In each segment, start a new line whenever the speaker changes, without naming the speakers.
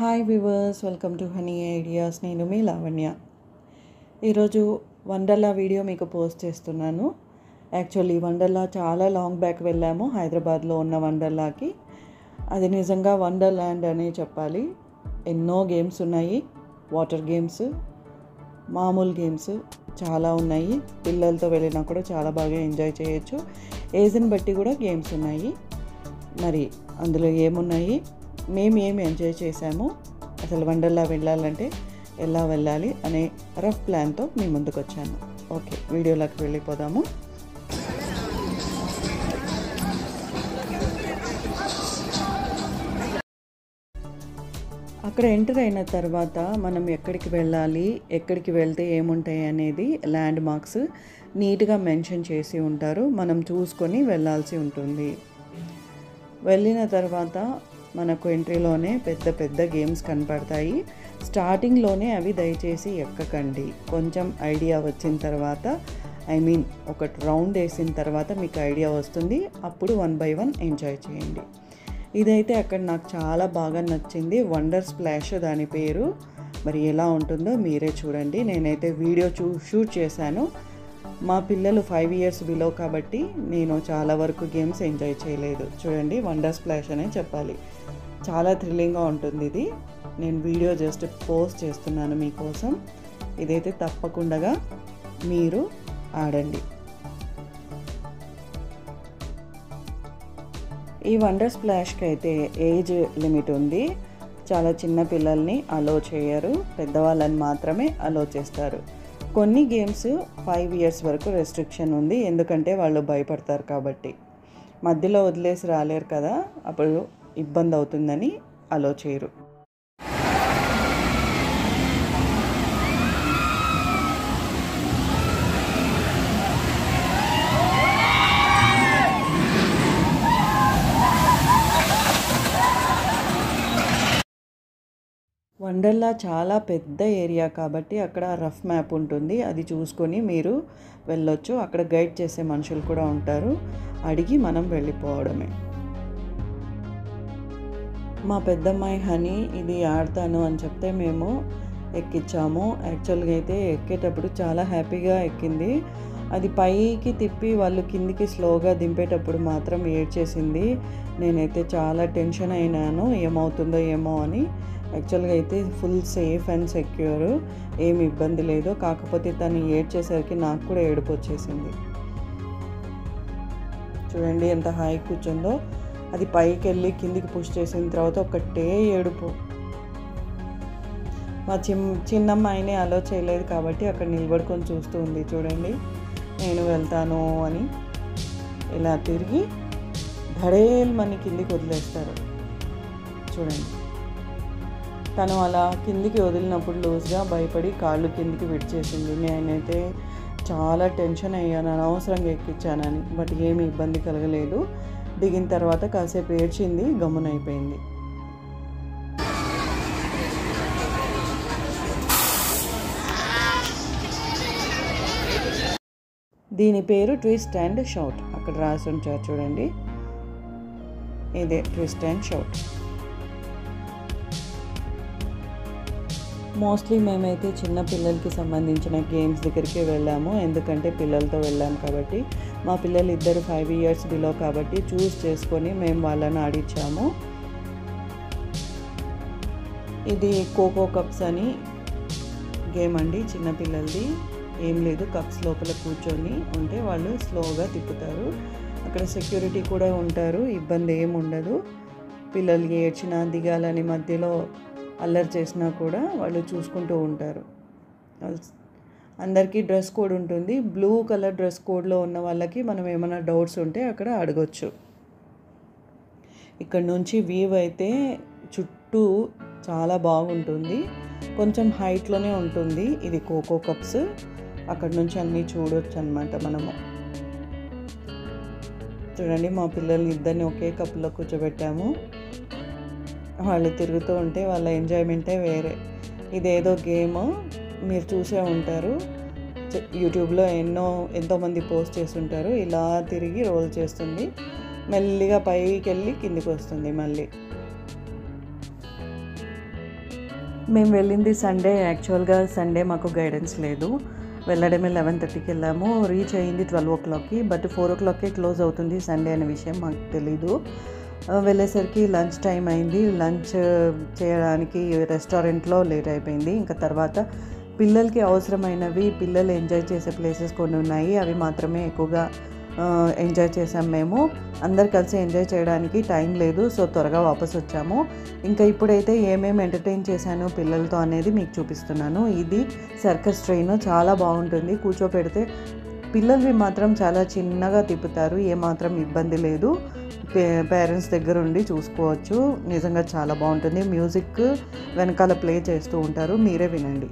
Hi viewers, welcome to honey ideas. నేను మీ లావణ్య. ఈరోజు Wonderla video మీకు పోస్ట్ చేస్తున్నాను. యాక్చువల్లీ వండర్లా చాలా లాంగ్ బ్యాక్ వెళ్ళాము, హైదరాబాద్లో ఉన్న వండర్లాకి. అది నిజంగా వండర్ల్యాండ్ అనే చెప్పాలి. ఎన్నో గేమ్స్ ఉన్నాయి, వాటర్ గేమ్స్, మామూలు గేమ్స్ చాలా ఉన్నాయి. పిల్లలతో వెళ్ళినా కూడా చాలా బాగా ఎంజాయ్ చేయొచ్చు. ఏజ్ని బట్టి కూడా గేమ్స్ ఉన్నాయి. మరి అందులో ఏమున్నాయి, మేము ఏమి ఎంజాయ్ చేసాము, అసలు వండర్లా వెళ్ళాలంటే ఎలా వెళ్ళాలి అనే రఫ్ ప్లాన్తో మీ ముందుకు వచ్చాను. ఓకే, వీడియోలోకి వెళ్ళిపోదాము. అక్కడ ఎంటర్ అయిన తర్వాత మనం ఎక్కడికి వెళ్ళాలి, ఎక్కడికి వెళ్తే ఏముంటాయి అనేది ల్యాండ్ మార్క్స్ నీట్గా మెన్షన్ చేసి ఉంటారు. మనం చూసుకొని వెళ్ళాల్సి ఉంటుంది. వెళ్ళిన తర్వాత మనకు ఎంట్రీలోనే పెద్ద పెద్ద గేమ్స్ కనపడతాయి. స్టార్టింగ్లోనే అవి దయచేసి ఎక్కకండి. కొంచెం ఐడియా వచ్చిన తర్వాత, ఒక రౌండ్ వేసిన తర్వాత మీకు ఐడియా వస్తుంది. అప్పుడు 1 by 1 ఎంజాయ్ చేయండి. ఇదైతే అక్కడ నాకు చాలా బాగా నచ్చింది. వండర్ స్ప్లాష్ దాని పేరు. మరి ఎలా ఉంటుందో మీరే చూడండి. నేనైతే వీడియో షూట్ చేశాను. మా పిల్లలు 5 years బిలో కాబట్టి నేను చాలా వరకు గేమ్స్ ఎంజాయ్ చేయలేదు. చూడండి, వండర్ స్ప్లాష్ అనే చెప్పాలి. చాలా థ్రిల్లింగ్గా ఉంటుంది ఇది. నేను వీడియో జస్ట్ పోస్ట్ చేస్తున్నాను మీకోసం. ఇదైతే తప్పకుండా మీరు ఆడండి. ఈ వండర్ స్ప్లాష్కి అయితే ఏజ్ లిమిట్ ఉంది. చాలా చిన్న పిల్లల్ని అలో చేయరు, పెద్దవాళ్ళని మాత్రమే అలో చేస్తారు. కొన్ని గేమ్స్ 5 years వరకు రెస్ట్రిక్షన్ ఉంది, ఎందుకంటే వాళ్ళు భయపడతారు కాబట్టి. మధ్యలో వదిలేసి రాలేరు కదా, అప్పుడు ఇబ్బంది అవుతుందని అలో చేయరు. వండర్లా చాలా పెద్ద ఏరియా కాబట్టి అక్కడ రఫ్ మ్యాప్ ఉంటుంది. అది చూసుకొని మీరు వెళ్ళొచ్చు. అక్కడ గైడ్ చేసే మనుషులు కూడా ఉంటారు. అడిగి మనం వెళ్ళిపోవడమే. మా పెద్దమ్మాయి హనీ ఇది ఆడతాను అని చెప్తే మేము ఎక్కించాము. యాక్చువల్గా అయితే ఎక్కేటప్పుడు చాలా హ్యాపీగా ఎక్కింది. అది పైకి తిప్పి వాళ్ళు కిందికి స్లోగా దింపేటప్పుడు మాత్రం ఏడ్చేసింది. నేనైతే చాలా టెన్షన్ అయినాను, ఏమవుతుందో ఏమో అని. యాక్చువల్గా అయితే ఫుల్ సేఫ్ అండ్ సెక్యూర్, ఏమి ఇబ్బంది లేదు. కాకపోతే తను ఏడ్చేసరికి నాకు కూడా ఏడుపు వచ్చేసింది. చూడండి ఎంత హాయి కూర్చుందో. అది పైకి వెళ్ళి కిందికి పుష్ చేసిన తర్వాత ఒకటే ఏడుపు. మా చిన్నమ్మాయిని అలో చేయలేదు కాబట్టి అక్కడ నిలబడుకొని చూస్తూ ఉంది. చూడండి, నేను వెళ్తాను అని ఇలా తిరిగి ధడేల్మని కిందికి వదిలేస్తారు. చూడండి, తను అలా కిందికి వదిలినప్పుడు లూజ్గా భయపడి కాళ్ళు కిందికి విడిచేసింది. నేనైతే చాలా టెన్షన్ అయ్యాను, అనవసరంగా ఎక్కించానని. బట్ ఏమి ఇబ్బంది కలగలేదు. దిగిన తర్వాత కాసేపు ఏడ్చింది, గమ్మునైపోయింది. దీని పేరు ట్విస్ట్ అండ్ షౌట్. అక్కడ రాసి ఉంచారు చూడండి, ఇదే ట్విస్ట్ అండ్ షౌట్. మోస్ట్లీ మేమైతే చిన్న పిల్లలకి సంబంధించిన గేమ్స్ దగ్గరికి వెళ్ళాము, ఎందుకంటే పిల్లలతో వెళ్ళాము కాబట్టి. మా పిల్లలు ఇద్దరు 5 years బిలో కాబట్టి చూస్ చేసుకొని మేము వాళ్ళని ఆడించాము. ఇది కోకో కప్స్ అని గేమ్ అండి, చిన్నపిల్లలది. ఏం లేదు, కప్స్ లోపల కూర్చొని ఉంటే వాళ్ళు స్లోగా తిప్పుతారు. అక్కడ సెక్యూరిటీ కూడా ఉంటారు, ఇబ్బంది ఏమి ఉండదు. పిల్లలు ఏడ్చినా దిగాలని మధ్యలో అల్లరి చేసినా కూడా వాళ్ళు చూసుకుంటూ ఉంటారు. అందరికీ డ్రెస్ కోడ్ ఉంటుంది. బ్లూ కలర్ డ్రెస్ కోడ్లో ఉన్న వాళ్ళకి మనం ఏమైనా డౌట్స్ ఉంటే అక్కడ అడగొచ్చు. ఇక్కడ నుంచి వ్యూ అయితే చుట్టూ చాలా బాగుంటుంది. కొంచెం హైట్లోనే ఉంటుంది. ఇది కోకో కప్స్. అక్కడ నుంచి అన్నీ చూడొచ్చు అన్నమాట మనము. చూడండి, మా పిల్లల్ని ఇద్దరిని ఒకే కప్లో కూర్చోబెట్టాము. వాళ్ళు తిరుగుతూ ఉంటే వాళ్ళ ఎంజాయ్మెంటే వేరే. ఇదేదో గేమ్ మీరు చూసే ఉంటారు, యూట్యూబ్లో ఎంతోమంది పోస్ట్ చేసి ఉంటారు. ఇలా తిరిగి రోల్ చేస్తుంది, మెల్లిగా పైకి వెళ్ళి కిందికి వస్తుంది మళ్ళీ. మేము వెళ్ళింది సండే. యాక్చువల్గా సండే మాకు గైడెన్స్ లేదు. వెళ్ళడమే 11:30కి వెళ్ళాము. రీచ్ అయ్యింది 12 బట్ 4 క్లోజ్ అవుతుంది సండే అనే విషయం మాకు తెలీదు. వెళ్ళేసరికి లంచ్ టైం అయింది. లంచ్ చేయడానికి రెస్టారెంట్లో లేట్ అయిపోయింది. ఇంకా తర్వాత పిల్లలకి అవసరమైనవి, పిల్లలు ఎంజాయ్ చేసే ప్లేసెస్ కొన్ని ఉన్నాయి. అవి మాత్రమే ఎక్కువగా ఎంజాయ్ చేసాం మేము. అందరు కలిసి ఎంజాయ్ చేయడానికి టైం లేదు, సో త్వరగా వాపస్ వచ్చాము. ఇంకా ఇప్పుడైతే ఏమేమి ఎంటర్టైన్ చేశాను పిల్లలతో అనేది మీకు చూపిస్తున్నాను. ఇది సర్కస్ ట్రైన్, చాలా బాగుంటుంది. కూర్చోపెడితే పిల్లలవి మాత్రం చాలా చిన్నగా తిప్పుతారు, ఏమాత్రం ఇబ్బంది లేదు. పేరెంట్స్ దగ్గర ఉండి చూసుకోవచ్చు. నిజంగా చాలా బాగుంటుంది. మ్యూజిక్ వెనకాల ప్లే చేస్తూ ఉంటారు, మీరే వినండి.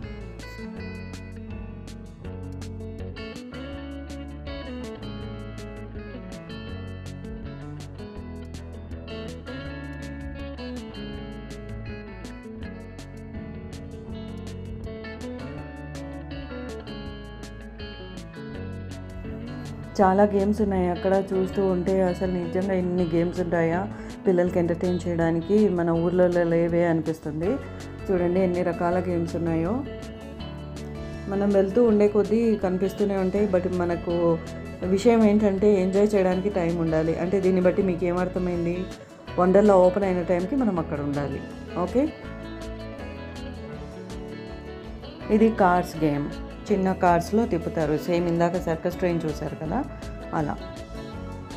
చాలా గేమ్స్ ఉన్నాయి అక్కడ. చూస్తూ ఉంటే అసలు నిజంగా ఎన్ని గేమ్స్ ఉంటాయా పిల్లలకి ఎంటర్టైన్ చేయడానికి, మన ఊర్లలో లేవే అనిపిస్తుంది. చూడండి ఎన్ని రకాల గేమ్స్ ఉన్నాయో. మనం వెళ్తూ ఉండే కొద్దీ కనిపిస్తూనే ఉంటాయి. బట్ మనకు విషయం ఏంటంటే ఎంజాయ్ చేయడానికి టైం ఉండాలి. అంటే దీన్ని బట్టి మీకు ఏమర్థమైంది, వండర్లా ఓపెన్ అయిన టైంకి మనం అక్కడ ఉండాలి. ఓకే, ఇది కార్స్ గేమ్. చిన్న కార్స్లో తిప్పుతారు. సేమ్ ఇందాక సర్కస్ ట్రైన్ చూశారు కదా, అలా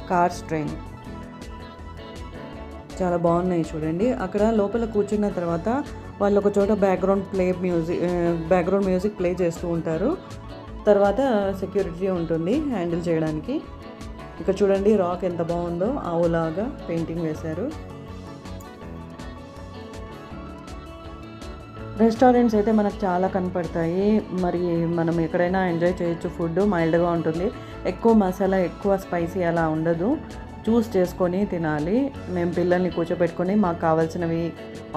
కార్స్ ట్రైన్. చాలా బాగున్నాయి చూడండి. అక్కడ లోపల కూర్చున్న తర్వాత వాళ్ళు ఒక చోట బ్యాక్గ్రౌండ్ మ్యూజిక్ ప్లే చేస్తూ ఉంటారు. తర్వాత సెక్యూరిటీ ఉంటుంది హ్యాండిల్ చేయడానికి. ఇక్కడ చూడండి రాక్ ఎంత బాగుందో, ఆవులాగా పెయింటింగ్ వేశారు. రెస్టారెంట్స్ అయితే మనకు చాలా కనపడతాయి. మరి మనం ఎక్కడైనా ఎంజాయ్ చేయొచ్చు. ఫుడ్ మైల్డ్గా ఉంటుంది, ఎక్కువ మసాలా, ఎక్కువ స్పైసీ అలా ఉండదు. చూస్ చేసుకొని తినాలి. మేము పిల్లల్ని కూర్చోబెట్టుకొని మాకు కావాల్సినవి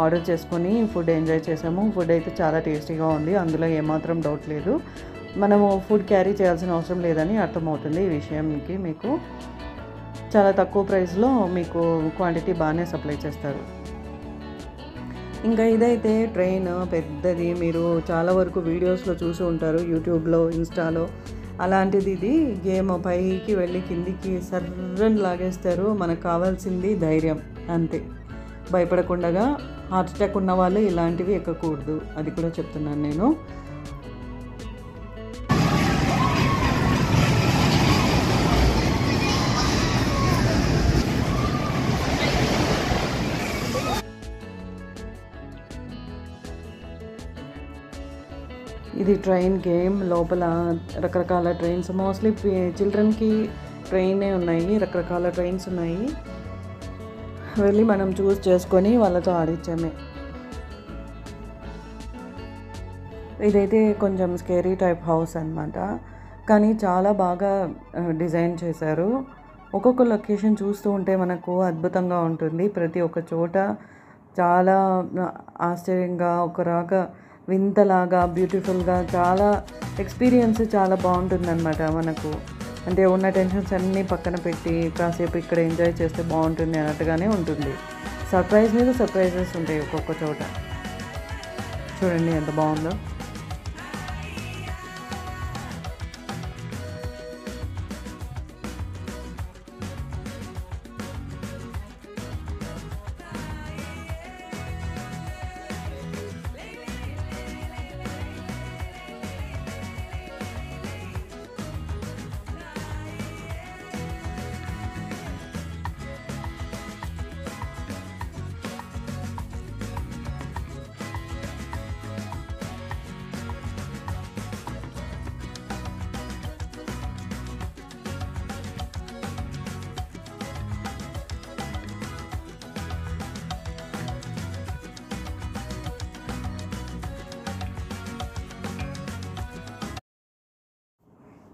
ఆర్డర్ చేసుకొని ఫుడ్ ఎంజాయ్ చేసాము. ఫుడ్ అయితే చాలా టేస్టీగా ఉంది, అందులో ఏమాత్రం డౌట్ లేదు. మనము ఫుడ్ క్యారీ చేయాల్సిన అవసరం లేదని అర్థమవుతుంది ఈ విషయంకి. మీకు చాలా తక్కువ ప్రైస్లో మీకు క్వాంటిటీ బాగానే సప్లై చేస్తారు. ఇంకా ఇదైతే ట్రైన్ పెద్దది, మీరు చాలా వరకు వీడియోస్లో చూసి ఉంటారు, యూట్యూబ్లో, ఇన్స్టాలో. అలాంటిది ఇది. గేమ్ పైకి వెళ్ళి కిందికి సర్రని లాగేస్తారు. మనకు కావాల్సింది ధైర్యం, అంతే. భయపడకుండా. హార్ట్ అటాక్ ఉన్న వాళ్ళు ఇలాంటివి ఎక్కకూడదు, అది కూడా చెప్తున్నాను నేను. ఇది ట్రైన్ గేమ్. లోపల రకరకాల ట్రైన్స్, మోస్ట్లీ చిల్డ్రన్కి ట్రైనే ఉన్నాయి, రకరకాల ట్రైన్స్ ఉన్నాయి. వెళ్ళి మనం చూస్ చేసుకొని వాళ్ళతో ఆడించామే. ఇదైతే కొంచెం స్కేరీ టైప్ హౌస్ అన్నమాట, కానీ చాలా బాగా డిజైన్ చేశారు. ఒక్కొక్క లొకేషన్ చూస్తూ ఉంటే మనకు అద్భుతంగా ఉంటుంది. ప్రతి ఒక్క చోట చాలా ఆశ్చర్యంగా, ఒకలాగా వింతలాగా, బ్యూటిఫుల్గా, చాలా ఎక్స్పీరియన్స్ చాలా బాగుంటుందన్నమాట మనకు. అంటే ఉన్న టెన్షన్స్ అన్నీ పక్కన పెట్టి కాసేపు ఇక్కడ ఎంజాయ్ చేస్తే బాగుంటుంది అన్నట్టుగానే ఉంటుంది. సర్ప్రైజ్ మీద సర్ప్రైజెస్ ఉంటాయి ఒక్కొక్క చోట. చూడండి ఎంత బాగుందో.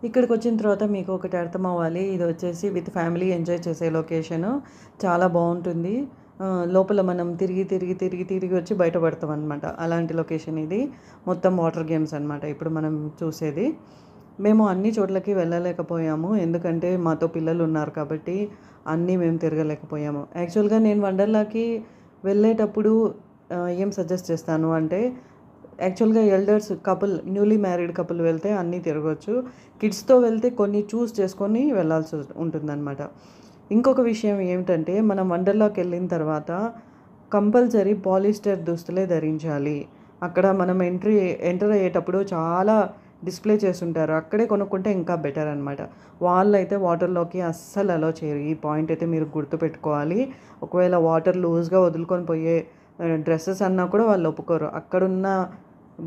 ఇక్కడికి వచ్చిన తర్వాత మీకు ఒకటి అర్థం అవ్వాలి. ఇది వచ్చేసి విత్ ఫ్యామిలీ ఎంజాయ్ చేసే లొకేషను. చాలా బాగుంటుంది. లోపల మనం తిరిగి వచ్చి బయటపడతాం అనమాట. అలాంటి లొకేషన్ ఇది. మొత్తం వాటర్ గేమ్స్ అనమాట ఇప్పుడు మనం చూసేది. మేము అన్ని చోట్లకి వెళ్ళలేకపోయాము, ఎందుకంటే మాతో పిల్లలు ఉన్నారు కాబట్టి అన్నీ మేము తిరగలేకపోయాము. యాక్చువల్గా నేను వండర్లాకి వెళ్ళేటప్పుడు ఏం సజెస్ట్ చేస్తాను అంటే, యాక్చువల్గా elders couple, newly married couple వెళ్తే అన్నీ తిరగవచ్చు. కిడ్స్తో వెళ్తే కొన్ని చూస్ చేసుకొని వెళ్ళాల్సి ఉంటుందన్నమాట. ఇంకొక విషయం ఏమిటంటే, మనం వండర్లాకి వెళ్ళిన తర్వాత కంపల్సరీ పాలిస్టర్ దుస్తులే ధరించాలి. అక్కడ మనం ఎంటర్ అయ్యేటప్పుడు చాలా డిస్ప్లే చేస్తుంటారు, అక్కడే కొనుక్కుంటే ఇంకా బెటర్ అనమాట. వాళ్ళైతే వాటర్లోకి అస్సలు అలో చేయరు. ఈ పాయింట్ అయితే మీరు గుర్తుపెట్టుకోవాలి. ఒకవేళ వాటర్ లూజ్గా వదులుకొని పోయే డ్రెస్సెస్ అన్నా కూడా వాళ్ళు ఒప్పుకోరు. అక్కడున్న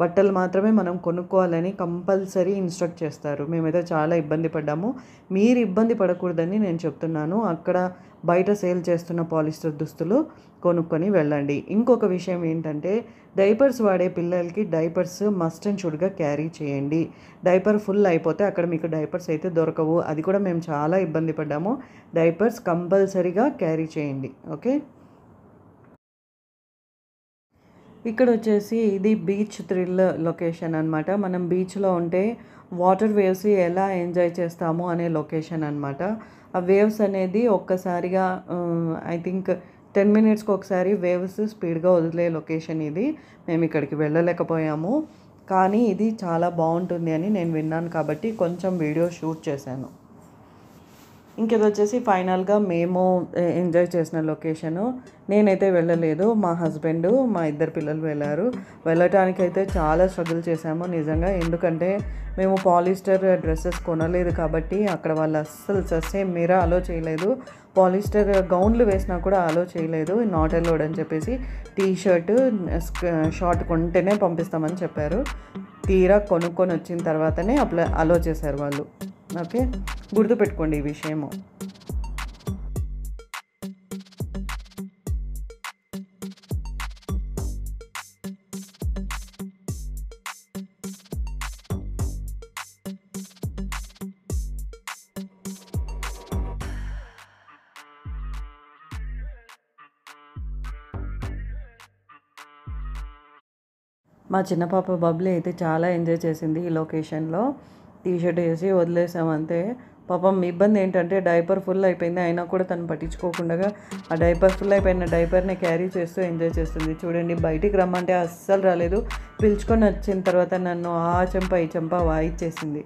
బట్టలు మాత్రమే మనం కొనుక్కోవాలని కంపల్సరీ ఇన్స్ట్రక్ట్ చేస్తారు. మేమైతే చాలా ఇబ్బంది పడ్డాము. మీరు ఇబ్బంది పడకూడదని నేను చెప్తున్నాను. అక్కడ బయట సేల్ చేస్తున్న పాలిస్టర్ దుస్తులు కొనుక్కొని వెళ్ళండి. ఇంకొక విషయం ఏంటంటే, డైపర్స్ వాడే పిల్లలకి డైపర్స్ మస్ట్ అండ్ షుడ్గా క్యారీ చేయండి. డైపర్ ఫుల్ అయిపోతే అక్కడ మీకు డైపర్స్ అయితే దొరకవు. అది కూడా మేము చాలా ఇబ్బంది పడ్డాము. డైపర్స్ కంపల్సరీగా క్యారీ చేయండి. ఓకే. ఇక్కడ వచ్చేసి ఇది బీచ్ థ్రిల్ లొకేషన్ అనమాట. మనం బీచ్లో ఉంటే వాటర్ వేవ్స్ ఎలా ఎంజాయ్ చేస్తాము అనే లొకేషన్ అనమాట. ఆ వేవ్స్ అనేది ఒక్కసారిగా ఐ థింక్ 10 మినిట్స్కి ఒకసారి వేవ్స్ స్పీడ్గా వదిలే లొకేషన్ ఇది. మేము ఇక్కడికి వెళ్ళలేకపోయాము, కానీ ఇది చాలా బాగుంటుంది అని నేను విన్నాను కాబట్టి కొంచెం వీడియో షూట్ చేశాను. ఇంకేది వచ్చేసి ఫైనల్గా మేము ఎంజాయ్ చేసిన లొకేషను. నేనైతే వెళ్ళలేదు, మా హస్బెండ్, మా ఇద్దరు పిల్లలు వెళ్ళారు. వెళ్ళటానికైతే చాలా స్ట్రగుల్ చేశాము నిజంగా. ఎందుకంటే మేము పాలిస్టర్ డ్రెస్సెస్ కొనలేదు కాబట్టి అక్కడ వాళ్ళు అస్సలు సస్సే మీరా అలో చేయలేదు. పాలిస్టర్ గౌన్లు వేసినా కూడా అలో చేయలేదు, నాట్ అలౌడ్ అని చెప్పేసి. టీషర్ట్ షార్ట్ కొంటేనే పంపిస్తామని చెప్పారు. తీరా కొనుక్కొని వచ్చిన తర్వాతనే అలో చేశారు వాళ్ళు. ఓకే, గుర్తుపెట్టుకోండి ఈ విషయము. మా చిన్న పాప బబ్లీ అయితే చాలా ఎంజాయ్ చేసింది ఈ లొకేషన్లో. టీషర్ట్ వేసి వదిలేసామంతే. పాపం ఇబ్బంది ఏంటంటే డైపర్ ఫుల్ అయిపోయింది, అయినా కూడా తను పట్టించుకోకుండా ఆ డైపర్ ఫుల్ అయిపోయిన డైపర్ని క్యారీ చేస్తూ ఎంజాయ్ చేస్తుంది. చూడండి, బయటికి రమ్మంటే అస్సలు రాలేదు. పిలుచుకొని వచ్చిన తర్వాత నన్ను ఆ చెంప ఈ చెంప వాయిచ్చేసింది.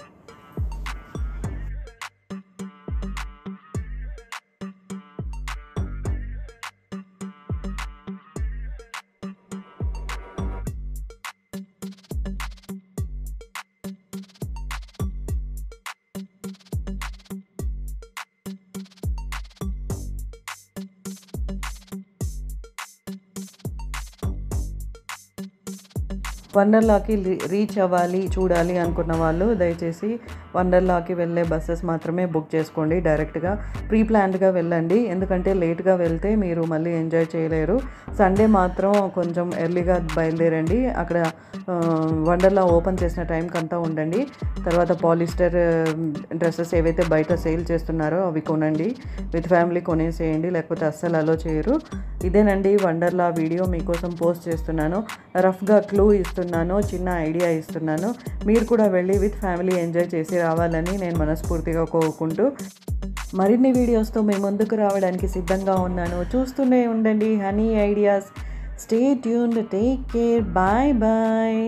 వండర్లాకి రీచ్ అవ్వాలి, చూడాలి అనుకున్న వాళ్ళు దయచేసి వండర్లాకి వెళ్ళే బస్సెస్ మాత్రమే బుక్ చేసుకోండి. డైరెక్ట్గా ప్రీ ప్లాన్డ్గా వెళ్ళండి, ఎందుకంటే లేట్గా వెళ్తే మీరు మళ్ళీ ఎంజాయ్ చేయలేరు. సండే మాత్రం కొంచెం ఎర్లీగా బయలుదేరండి. అక్కడ వండర్లా ఓపెన్ చేసిన టైంకి అంతా ఉండండి. తర్వాత పాలిస్టర్ డ్రెస్సెస్ ఏవైతే బయట సేల్ చేస్తున్నారో అవి కొనండి. విత్ ఫ్యామిలీ కొనేసేయండి, లేకపోతే అస్సలు అలో చేయరు. ఇదేనండి వండర్లా వీడియో మీకోసం పోస్ట్ చేస్తున్నాను. రఫ్గా క్లూ ఇస్తున్నాను, చిన్న ఐడియా ఇస్తున్నాను. మీరు కూడా వెళ్ళి విత్ ఫ్యామిలీ ఎంజాయ్ చేసి రావాలని నేను మనస్ఫూర్తిగా కోరుకుంటూ మరిన్ని వీడియోస్తో మీ ముందుకు రావడానికి సిద్ధంగా ఉన్నాను. చూస్తూనే ఉండండి honey ideas. Stay tuned, take care, bye bye.